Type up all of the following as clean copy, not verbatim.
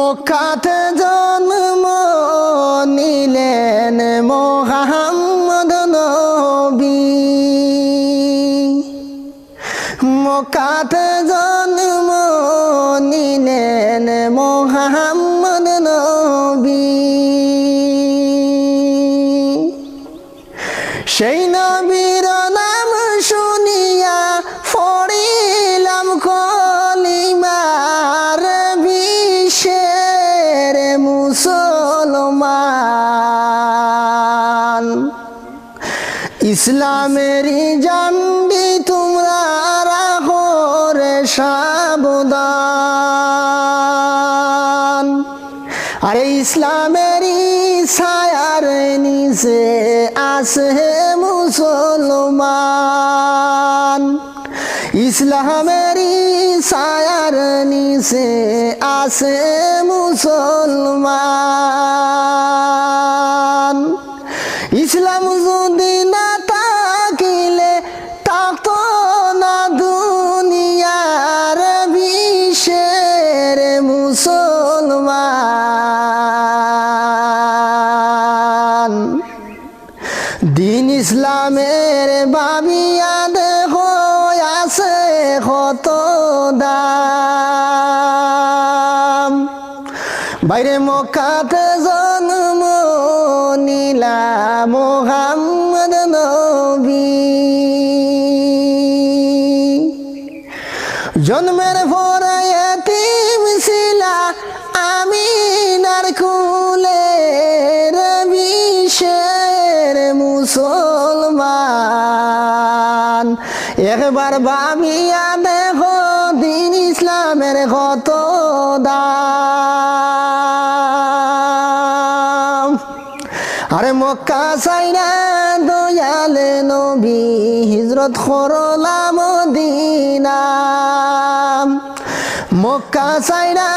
মক্কাতে জন্ম নিলেন মুহাম্মদ নবী। মক্কাতে জন্ম নিলেন মুহাম্মদ নবী। সেই নবীর নাম শুনিয়া পড়িলাম কলিমার বিশ্বের মুসলমান। ইসলামেরই জান্ডি তোমরা রাখো রে সাবধান। আরে ইসলামেরই ছায়ার নিচে আছে মুসলমান। ইসলামেরই ছায়ার নিচে আছে মুসলমান। ইসলাম যদি না থাকিলে থাকতো না দুনিয়ার বিশ্বের মুসলমান। দিন ইসলামের ভাবিয়া দেখো আছে কত দাম। বাইরে মক্কাতে জন্ম নিলা মুহাম্মদ নবী। জন্মের পরে এতিম ছিলা আমিনার কুলে বিশ্বের মুসলমান। একবার ভাবিয়া দেখো দিন ইসলামের কত দাম। আরে মক্কা ছাইরা দয়ালে নবী হিজরত করলা মদিনা। মক্কা ছাইরা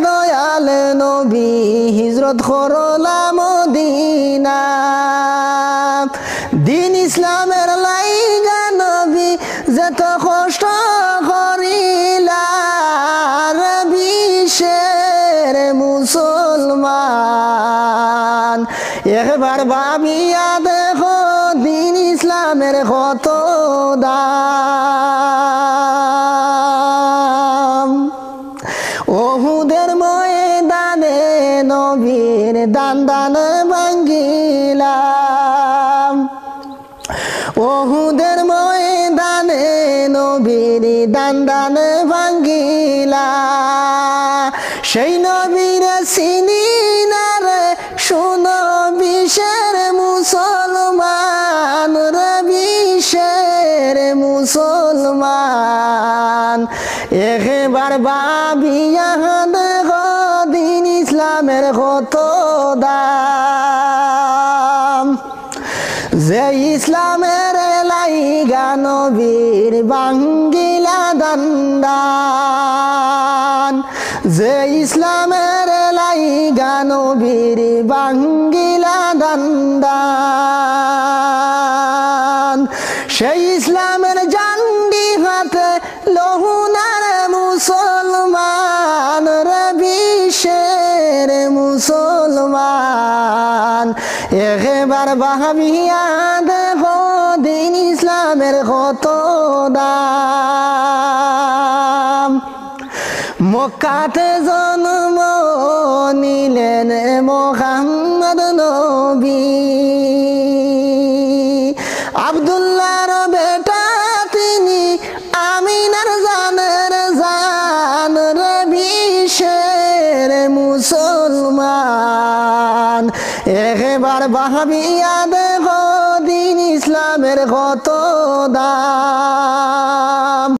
দয়ালে নবী হিজরত করলা মদিনা। দিন ইসলামের লাইগা নবী যত কষ্ট করিলা বিশ্বের মুসলমান। একবার ভাবিয়া দেখো দিন ইসলামের কত দাম। ওহুদের ময়দানে নবীর দান দান ভাঙ্গিলাম। ওহুদের ময়দানে নবীর দান দান ভাঙ্গিলা। সেই নবীর চিনি না রে শুনো বিশ্বের মুসলমান রে বিশ্বের মুসলমান। একবার ভাবিয়া দেখো দিন ইসলামের কত দাম। যে ইসলামের লাইগা নবীর ভাঙ্গিলা দান্দান। যে ইসলামের লাইগা নবীর ভাঙ্গিলা দান্দান। সেই ইসলামের জান্ডি হাতে লহুনার মুসলমান রে বিশ্বের মুসলমান। একবার ভাবিয়া দেখো দিন ইসলামের কত দাম। মক্কাতে জন্ম নিলেন মুহাম্মদ নবী। আব্দুল্লাহর বেটা তিনি আমিনার জানের জান রে বিশ্বের মুসলমান। একবার ভাবিয়া দেখো দিন ইসলামের কত দাম।